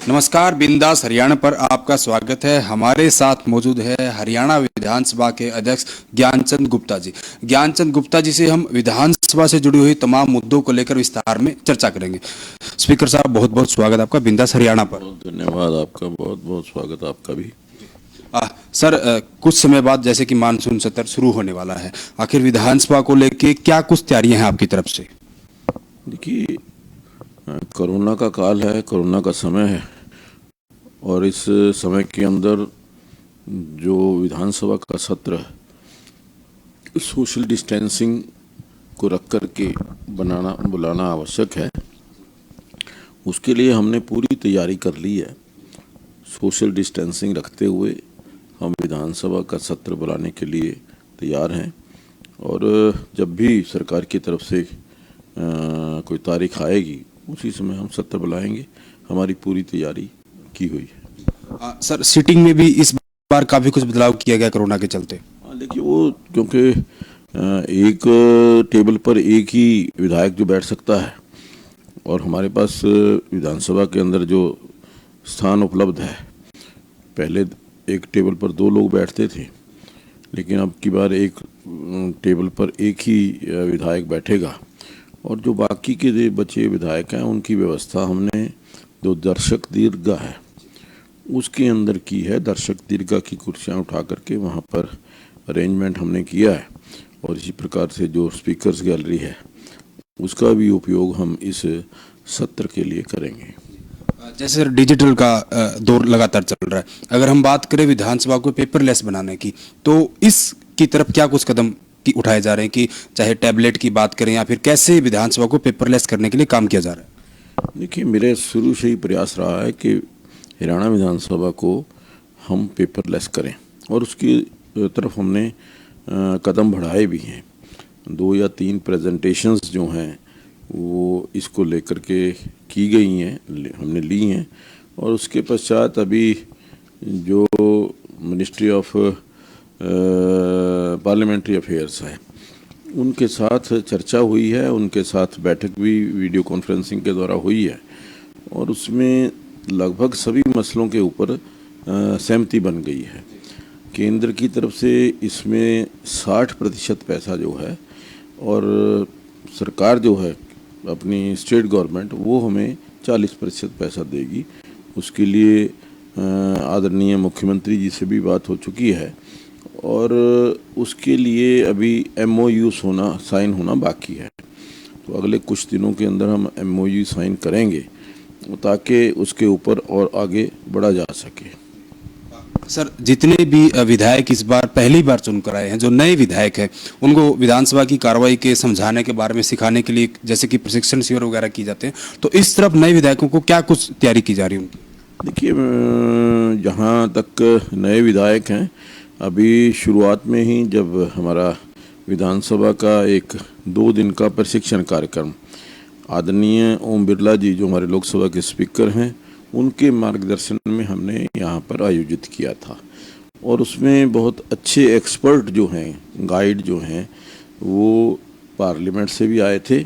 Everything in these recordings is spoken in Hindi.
नमस्कार, बिंदास हरियाणा पर आपका स्वागत है। हमारे साथ मौजूद है हरियाणा विधानसभा के अध्यक्ष ज्ञानचंद गुप्ता जी। ज्ञानचंद गुप्ता जी से हम विधानसभा से जुड़ी हुई तमाम मुद्दों को लेकर विस्तार में चर्चा करेंगे। स्पीकर साहब, बहुत बहुत स्वागत आपका बिंदास हरियाणा पर। बहुत धन्यवाद आपका, बहुत बहुत स्वागत आपका भी। सर, कुछ समय बाद जैसे कि मानसून सत्र शुरू होने वाला है, आखिर विधानसभा को लेकर क्या कुछ तैयारियां हैं आपकी तरफ से? देखिए, कोरोना का काल है, कोरोना का समय है, और इस समय के अंदर जो विधानसभा का सत्र है, सोशल डिस्टेंसिंग को रख कर के बुलाना आवश्यक है। उसके लिए हमने पूरी तैयारी कर ली है। सोशल डिस्टेंसिंग रखते हुए हम विधानसभा का सत्र बुलाने के लिए तैयार हैं, और जब भी सरकार की तरफ से कोई तारीख आएगी उसी समय हम सत्र बुलाएंगे। हमारी पूरी तैयारी की हुई है। सर, सीटिंग में भी इस बार काफी कुछ बदलाव किया गया कोरोना के चलते। देखिए, वो क्योंकि एक टेबल पर एक ही विधायक जो बैठ सकता है, और हमारे पास विधानसभा के अंदर जो स्थान उपलब्ध है, पहले एक टेबल पर 2 लोग बैठते थे, लेकिन अब की बार एक टेबल पर एक ही विधायक बैठेगा, और जो बाकी के बचे विधायक हैं उनकी व्यवस्था हमने जो दर्शक दीर्घा है उसके अंदर की है। दर्शक दीर्घा की कुर्सियां उठा करके वहाँ पर अरेंजमेंट हमने किया है, और इसी प्रकार से जो स्पीकर्स गैलरी है उसका भी उपयोग हम इस सत्र के लिए करेंगे। जैसे सर, डिजिटल का दौर लगातार चल रहा है, अगर हम बात करें विधानसभा को पेपरलेस बनाने की, तो इसकी तरफ क्या कुछ कदम उठाए जा रहे हैं कि चाहे टैबलेट की बात करें या फिर कैसे विधानसभा को पेपरलेस करने के लिए काम किया जा रहा है? देखिए, मेरे शुरू से ही प्रयास रहा है कि हरियाणा विधानसभा को हम पेपरलेस करें, और उसकी तरफ हमने कदम बढ़ाए भी हैं। 2 या 3 प्रेजेंटेशंस जो हैं वो इसको लेकर के की गई हैं, हमने ली हैं, और उसके पश्चात अभी जो मिनिस्ट्री ऑफ पार्लियामेंट्री अफेयर्स है उनके साथ चर्चा हुई है, उनके साथ बैठक भी वीडियो कॉन्फ्रेंसिंग के द्वारा हुई है, और उसमें लगभग सभी मसलों के ऊपर सहमति बन गई है। केंद्र की तरफ से इसमें 60% पैसा जो है, और सरकार जो है अपनी स्टेट गवर्नमेंट वो हमें 40% पैसा देगी। उसके लिए आदरणीय मुख्यमंत्री जी से भी बात हो चुकी है, और उसके लिए अभी MOU साइन होना बाकी है। तो अगले कुछ दिनों के अंदर हम MOU साइन करेंगे ताकि उसके ऊपर और आगे बढ़ा जा सके। सर, जितने भी विधायक इस बार पहली बार चुनकर आए हैं, जो नए विधायक हैं, उनको विधानसभा की कार्रवाई के समझाने के बारे में सिखाने के लिए जैसे कि प्रशिक्षण शिविर वगैरह किए जाते हैं, तो इस तरफ नए विधायकों को क्या कुछ तैयारी की जा रही है उनकी? देखिए, जहाँ तक नए विधायक हैं, अभी शुरुआत में ही जब हमारा विधानसभा का एक 2 दिन का प्रशिक्षण कार्यक्रम आदरणीय ओम बिरला जी जो हमारे लोकसभा के स्पीकर हैं उनके मार्गदर्शन में हमने यहाँ पर आयोजित किया था, और उसमें बहुत अच्छे एक्सपर्ट जो हैं, गाइड जो हैं, वो पार्लियामेंट से भी आए थे,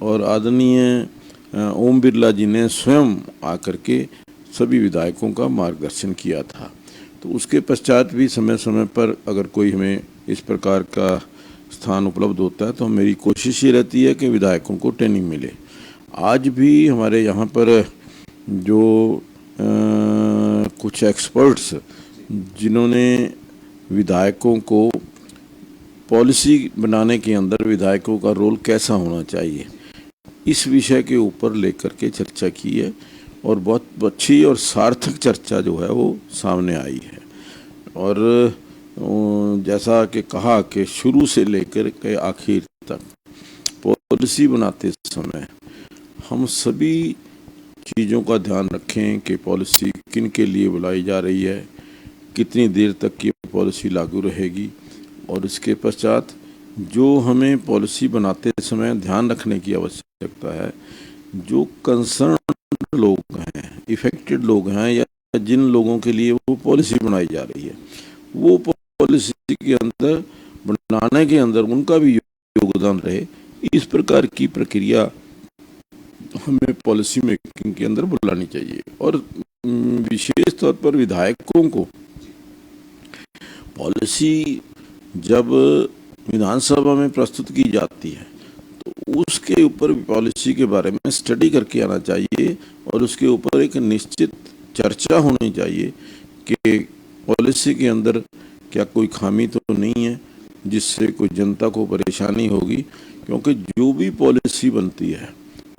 और आदरणीय ओम बिरला जी ने स्वयं आकर के सभी विधायकों का मार्गदर्शन किया था। तो उसके पश्चात भी समय समय पर अगर कोई हमें इस प्रकार का स्थान उपलब्ध होता है तो मेरी कोशिश ये रहती है कि विधायकों को ट्रेनिंग मिले। आज भी हमारे यहाँ पर जो कुछ एक्सपर्ट्स जिन्होंने विधायकों को पॉलिसी बनाने के अंदर विधायकों का रोल कैसा होना चाहिए इस विषय के ऊपर लेकर के चर्चा की है, और बहुत अच्छी और सार्थक चर्चा जो है वो सामने आई है। और जैसा कि कहा कि शुरू से लेकर के आखिर तक पॉलिसी बनाते समय हम सभी चीज़ों का ध्यान रखें कि पॉलिसी किन के लिए बुलाई जा रही है, कितनी देर तक ये पॉलिसी लागू रहेगी, और इसके पश्चात जो हमें पॉलिसी बनाते समय ध्यान रखने की आवश्यकता है, जो कंसर्न लोग हैं, इफेक्टेड लोग हैं, या जिन लोगों के लिए वो पॉलिसी बनाई जा रही है, वो पॉलिसी के अंदर बनाने के अंदर उनका भी योगदान रहे, इस प्रकार की प्रक्रिया हमें पॉलिसी मेकिंग के अंदर बुलानी चाहिए। और विशेष तौर पर विधायकों को पॉलिसी जब विधानसभा में प्रस्तुत की जाती है तो उसके ऊपर पॉलिसी के बारे में स्टडी करके आना चाहिए और उसके ऊपर एक निश्चित चर्चा होनी चाहिए कि पॉलिसी के अंदर क्या कोई खामी तो नहीं है जिससे कोई जनता को परेशानी होगी, क्योंकि जो भी पॉलिसी बनती है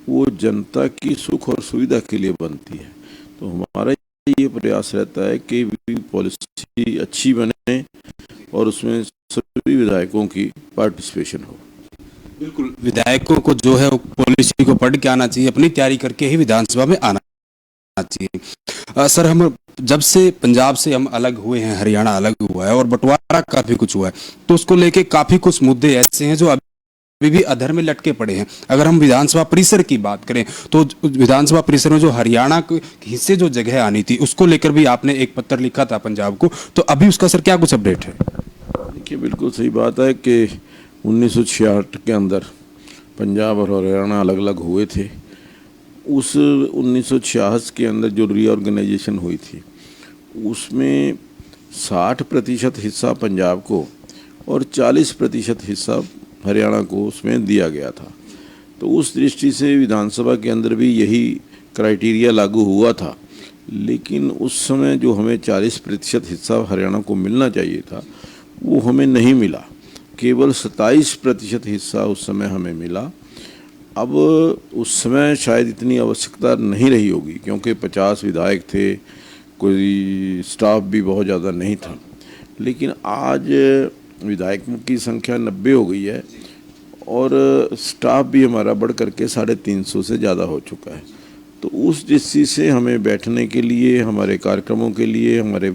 वो जनता की सुख और सुविधा के लिए बनती है। तो हमारा ये प्रयास रहता है कि पॉलिसी अच्छी बने और उसमें सभी विधायकों की पार्टिसिपेशन हो। बिल्कुल, विधायकों को जो है पॉलिसी को पढ़ के आना चाहिए, अपनी तैयारी करके ही विधानसभा में आना चाहिए। सर, हम जब से पंजाब से हम अलग हुए हैं, हरियाणा अलग हुआ है और बंटवारा काफी कुछ हुआ है, तो उसको लेके काफी कुछ मुद्दे ऐसे हैं जो अभी भी अधर में लटके पड़े हैं। अगर हम विधानसभा परिसर की बात करें तो विधानसभा परिसर में जो हरियाणा के हिस्से जो जगह आनी थी उसको लेकर भी आपने एक पत्र लिखा था पंजाब को, तो अभी उसका सर क्या कुछ अपडेट है? देखिए, बिल्कुल सही बात है कि 1966 के अंदर पंजाब और हरियाणा अलग अलग हुए थे। उस 1966 के अंदर जो रीऑर्गेनाइजेशन हुई थी उसमें 60% हिस्सा पंजाब को और 40% हिस्सा हरियाणा को उसमें दिया गया था। तो उस दृष्टि से विधानसभा के अंदर भी यही क्राइटेरिया लागू हुआ था, लेकिन उस समय जो हमें 40% हिस्सा हरियाणा को मिलना चाहिए था वो हमें नहीं मिला, केवल 27% हिस्सा उस समय हमें मिला। अब उस समय शायद इतनी आवश्यकता नहीं रही होगी क्योंकि 50 विधायक थे, कोई स्टाफ भी बहुत ज़्यादा नहीं था, लेकिन आज विधायकों की संख्या 90 हो गई है और स्टाफ भी हमारा बढ़ करके 350 से ज़्यादा हो चुका है। तो उस दृष्टि से हमें बैठने के लिए, हमारे कार्यक्रमों के लिए, हमारे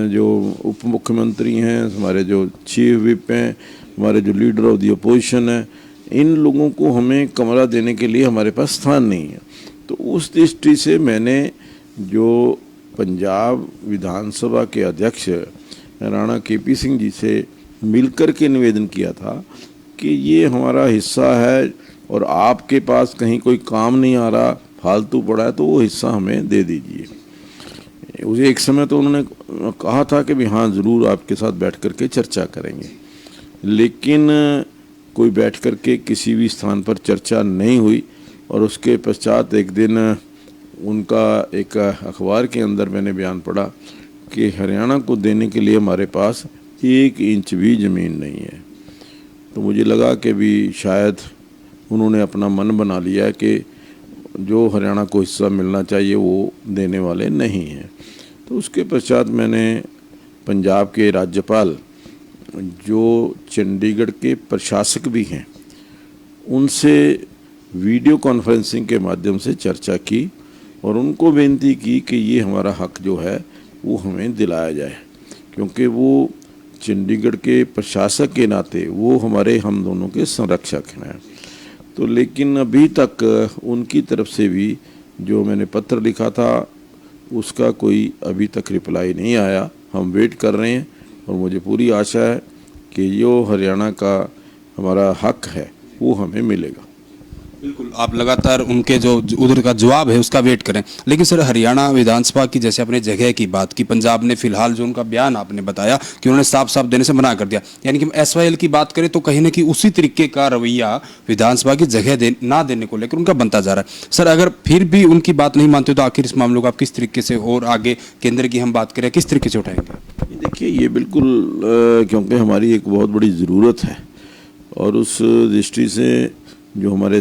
जो उप मुख्यमंत्री हैं, हमारे जो चीफ विप हैं, हमारे जो लीडर ऑफ द अपोजिशन है, इन लोगों को हमें कमरा देने के लिए हमारे पास स्थान नहीं है। तो उस दृष्टि से मैंने जो पंजाब विधानसभा के अध्यक्ष राणा केपी सिंह जी से मिलकर के निवेदन किया था कि ये हमारा हिस्सा है और आपके पास कहीं कोई काम नहीं आ रहा, फालतू पड़ा है, तो वो हिस्सा हमें दे दीजिए। उसे एक समय तो उन्होंने कहा था कि भी हाँ ज़रूर आपके साथ बैठ कर के चर्चा करेंगे, लेकिन कोई बैठ कर के किसी भी स्थान पर चर्चा नहीं हुई। और उसके पश्चात एक दिन उनका एक अखबार के अंदर मैंने बयान पढ़ा कि हरियाणा को देने के लिए हमारे पास 1 इंच भी ज़मीन नहीं है। तो मुझे लगा कि भी शायद उन्होंने अपना मन बना लिया है कि जो हरियाणा को हिस्सा मिलना चाहिए वो देने वाले नहीं हैं। तो उसके पश्चात मैंने पंजाब के राज्यपाल जो चंडीगढ़ के प्रशासक भी हैं उनसे वीडियो कॉन्फ्रेंसिंग के माध्यम से चर्चा की और उनको बेनती की कि ये हमारा हक जो है वो हमें दिलाया जाए, क्योंकि वो चंडीगढ़ के प्रशासक के नाते वो हम दोनों के संरक्षक हैं। तो लेकिन अभी तक उनकी तरफ से भी जो मैंने पत्र लिखा था उसका कोई अभी तक रिप्लाई नहीं आया। हम वेट कर रहे हैं और मुझे पूरी आशा है कि जो हरियाणा का हमारा हक है वो हमें मिलेगा। बिल्कुल, आप लगातार उनके जो उधर का जवाब है उसका वेट करें। लेकिन सर, हरियाणा विधानसभा की जैसे अपने जगह की बात की, पंजाब ने फिलहाल जो उनका बयान आपने बताया कि उन्होंने साफ साफ देने से मना कर दिया, यानी कि SYL की बात करें तो कहीं ना कहीं उसी तरीके का रवैया विधानसभा की जगह ना देने को लेकर उनका बनता जा रहा है। सर, अगर फिर भी उनकी बात नहीं मानते तो आखिर इस मामले को आप किस तरीके से और आगे केंद्र की हम बात करें किस तरीके से उठाएंगे? देखिए, ये बिल्कुल क्योंकि हमारी एक बहुत बड़ी ज़रूरत है और उस दृष्टि से जो हमारे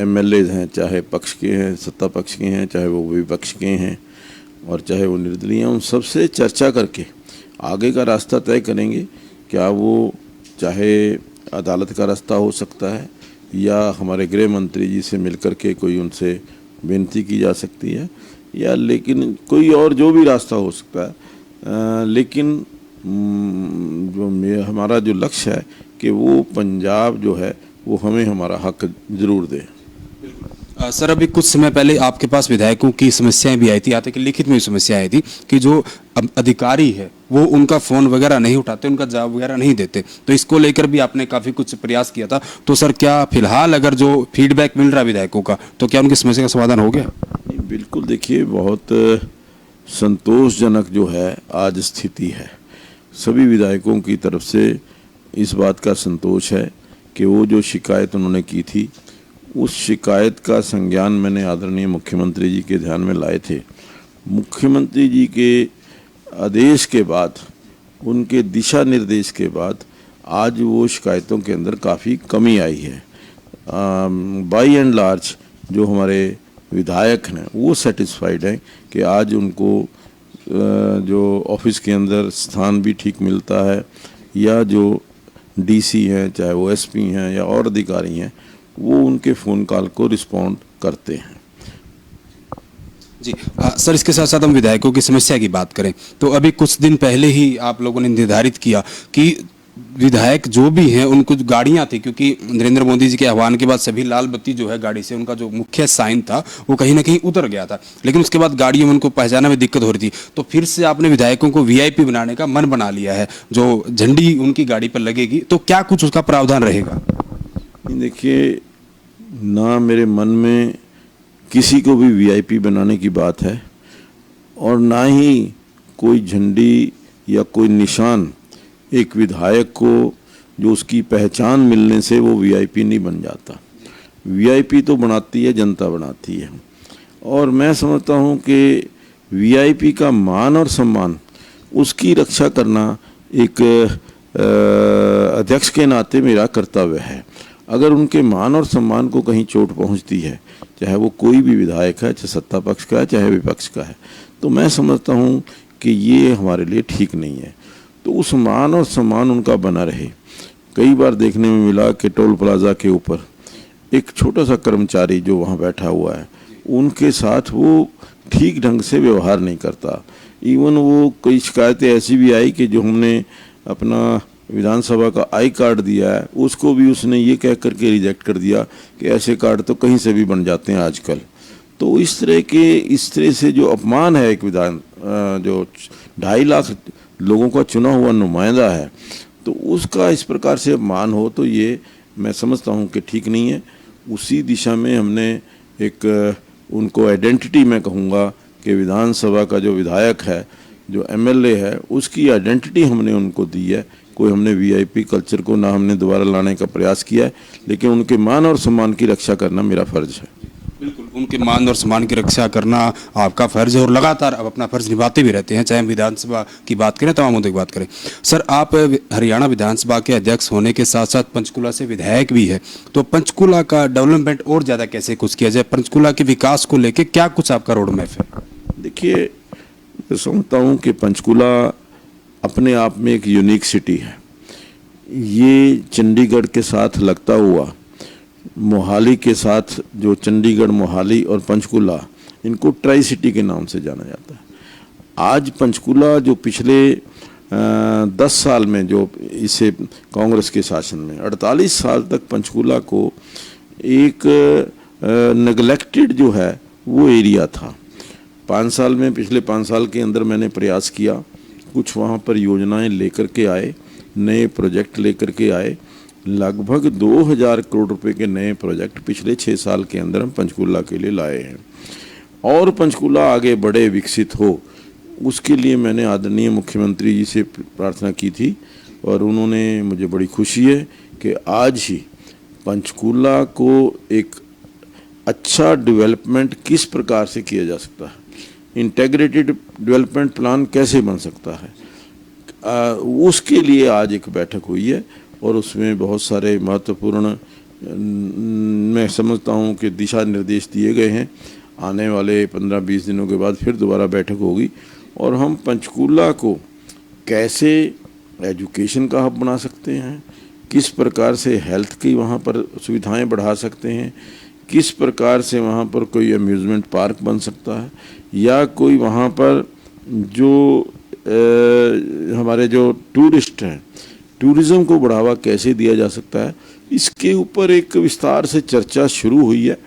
MLAs हैं, चाहे पक्ष के हैं, सत्ता पक्ष के हैं, चाहे वो विपक्ष के हैं और चाहे वो निर्दलीय हैं, उन सबसे चर्चा करके आगे का रास्ता तय करेंगे। क्या वो चाहे अदालत का रास्ता हो सकता है या हमारे गृह मंत्री जी से मिलकर के कोई उनसे विनती की जा सकती है या लेकिन कोई और जो भी रास्ता हो सकता है, लेकिन जो हमारा जो लक्ष्य है कि वो पंजाब जो है वो हमें हमारा हक ज़रूर दे। सर अभी कुछ समय पहले आपके पास विधायकों की समस्याएं भी आई थी, यहाँ तक कि लिखित में भी समस्या आई थी कि जो अधिकारी है वो उनका फोन वगैरह नहीं उठाते, उनका जवाब वगैरह नहीं देते, तो इसको लेकर भी आपने काफी कुछ प्रयास किया था। तो सर क्या फिलहाल अगर जो फीडबैक मिल रहा है विधायकों का, तो क्या उनकी समस्या का समाधान हो गया? नहीं, बिल्कुल। देखिए, बहुत संतोषजनक जो है आज स्थिति है। सभी विधायकों की तरफ से इस बात का संतोष है कि वो जो शिकायत उन्होंने की थी, उस शिकायत का संज्ञान मैंने आदरणीय मुख्यमंत्री जी के ध्यान में लाए थे। मुख्यमंत्री जी के आदेश के बाद, उनके दिशा निर्देश के बाद आज वो शिकायतों के अंदर काफ़ी कमी आई है। बाई एंड लार्ज जो हमारे विधायक हैं वो सेटिस्फाइड हैं कि आज उनको जो ऑफिस के अंदर स्थान भी ठीक मिलता है, या जो डीसी हैं, चाहे वो एसपी हैं या और अधिकारी हैं, वो उनके फ़ोन कॉल को रिस्पॉन्ड करते हैं। जी सर, इसके साथ साथ हम विधायकों की समस्या की बात करें तो अभी कुछ दिन पहले ही आप लोगों ने निर्धारित किया कि विधायक जो भी हैं उनको जो गाड़ियां थी, क्योंकि नरेंद्र मोदी जी के आह्वान के बाद सभी लाल बत्ती जो है गाड़ी से, उनका जो मुख्य साइन था वो कहीं ना कहीं उतर गया था, लेकिन उसके बाद गाड़ियों में उनको पहचानने में दिक्कत हो रही थी, तो फिर से आपने विधायकों को वीआईपी बनाने का मन बना लिया है, जो झंडी उनकी गाड़ी पर लगेगी, तो क्या कुछ उसका प्रावधान रहेगा? देखिए, ना मेरे मन में किसी को भी वीआईपी बनाने की बात है, और ना ही कोई झंडी या कोई निशान एक विधायक को जो उसकी पहचान मिलने से वो वीआईपी नहीं बन जाता। वीआईपी तो बनाती है जनता, बनाती है। और मैं समझता हूँ कि वीआईपी का मान और सम्मान, उसकी रक्षा करना एक अध्यक्ष के नाते मेरा कर्तव्य है। अगर उनके मान और सम्मान को कहीं चोट पहुंचती है, चाहे वो कोई भी विधायक है, चाहे सत्ता पक्ष का है चाहे विपक्ष का है, तो मैं समझता हूं कि ये हमारे लिए ठीक नहीं है। तो उस मान और सम्मान उनका बना रहे। कई बार देखने में मिला कि टोल प्लाजा के ऊपर एक छोटा सा कर्मचारी जो वहाँ बैठा हुआ है, उनके साथ वो ठीक ढंग से व्यवहार नहीं करता। इवन वो कई शिकायतें ऐसी भी आई कि जो हमने अपना विधानसभा का आई कार्ड दिया है, उसको भी उसने ये कह करके रिजेक्ट कर दिया कि ऐसे कार्ड तो कहीं से भी बन जाते हैं आजकल। तो इस तरह से जो अपमान है एक जो 2.5 लाख लोगों का चुना हुआ नुमाइंदा है, तो उसका इस प्रकार से अपमान हो, तो ये मैं समझता हूँ कि ठीक नहीं है। उसी दिशा में हमने एक उनको आइडेंटिटी, मैं कहूँगा कि विधानसभा का जो विधायक है, जो एमएलए है, उसकी आइडेंटिटी हमने उनको दी है। कोई हमने वीआईपी कल्चर को ना हमने दोबारा लाने का प्रयास किया है, लेकिन उनके मान और सम्मान की रक्षा करना मेरा फर्ज है। बिल्कुल, उनके मान और सम्मान की रक्षा करना आपका फर्ज है और लगातार आप अपना फर्ज निभाते भी रहते हैं, चाहे हम विधानसभा की बात करें, तमाम मुद्दों की बात करें। सर, आप हरियाणा विधानसभा के अध्यक्ष होने के साथ साथ पंचकुला से विधायक भी है, तो पंचकुला का डेवलपमेंट और ज़्यादा कैसे कुछ किया जाए, पंचकुला के विकास को लेकर क्या कुछ आपका रोड मैप है? देखिए, मैं समझता हूँ कि पंचकुला अपने आप में एक यूनिक सिटी है। ये चंडीगढ़ के साथ लगता हुआ, मोहाली के साथ, जो चंडीगढ़, मोहाली और पंचकुला, इनको ट्राई सिटी के नाम से जाना जाता है। आज पंचकुला जो पिछले 10 साल में, जो इसे कांग्रेस के शासन में 48 साल तक पंचकुला को एक नेग्लेक्टेड जो है वो एरिया था। 5 साल में, पिछले 5 साल के अंदर मैंने प्रयास किया, कुछ वहाँ पर योजनाएं लेकर के आए, नए प्रोजेक्ट लेकर के आए। लगभग 2000 करोड़ रुपए के नए प्रोजेक्ट पिछले 6 साल के अंदर हम पंचकुला के लिए लाए हैं। और पंचकुला आगे बढ़े, विकसित हो, उसके लिए मैंने आदरणीय मुख्यमंत्री जी से प्रार्थना की थी, और उन्होंने, मुझे बड़ी खुशी है कि आज ही पंचकुला को एक अच्छा डेवलपमेंट किस प्रकार से किया जा सकता है, इंटीग्रेटेड डेवलपमेंट प्लान कैसे बन सकता है, उसके लिए आज एक बैठक हुई है। और उसमें बहुत सारे महत्वपूर्ण, मैं समझता हूँ कि दिशा निर्देश दिए गए हैं। आने वाले 15-20 दिनों के बाद फिर दोबारा बैठक होगी, और हम पंचकुला को कैसे एजुकेशन का हब बना सकते हैं, किस प्रकार से हेल्थ की वहाँ पर सुविधाएं बढ़ा सकते हैं, किस प्रकार से वहाँ पर कोई अम्यूज़मेंट पार्क बन सकता है, या कोई वहाँ पर जो हमारे जो टूरिस्ट हैं, टूरिज़्म को बढ़ावा कैसे दिया जा सकता है, इसके ऊपर एक विस्तार से चर्चा शुरू हुई है।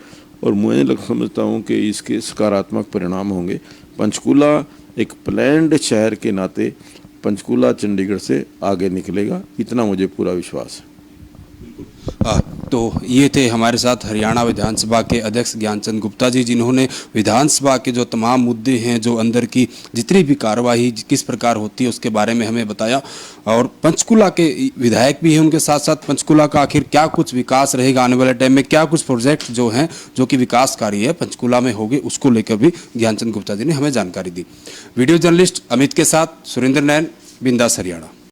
और मैं समझता हूँ कि इसके सकारात्मक परिणाम होंगे। पंचकूला एक प्लैंड शहर के नाते पंचकूला चंडीगढ़ से आगे निकलेगा, इतना मुझे पूरा विश्वास है। तो ये थे हमारे साथ हरियाणा विधानसभा के अध्यक्ष ज्ञानचंद गुप्ता जी, जिन्होंने विधानसभा के जो तमाम मुद्दे हैं, जो अंदर की जितनी भी कार्रवाई किस प्रकार होती है उसके बारे में हमें बताया। और पंचकूला के विधायक भी हैं, उनके साथ साथ पंचकूला का आखिर क्या कुछ विकास रहेगा आने वाले टाइम में, क्या कुछ प्रोजेक्ट जो हैं जो कि विकास कार्य है पंचकूला में होंगे, उसको लेकर भी ज्ञानचंद गुप्ता जी ने हमें जानकारी दी। वीडियो जर्नलिस्ट अमित के साथ सुरेंद्र नैन, बिंदास हरियाणा।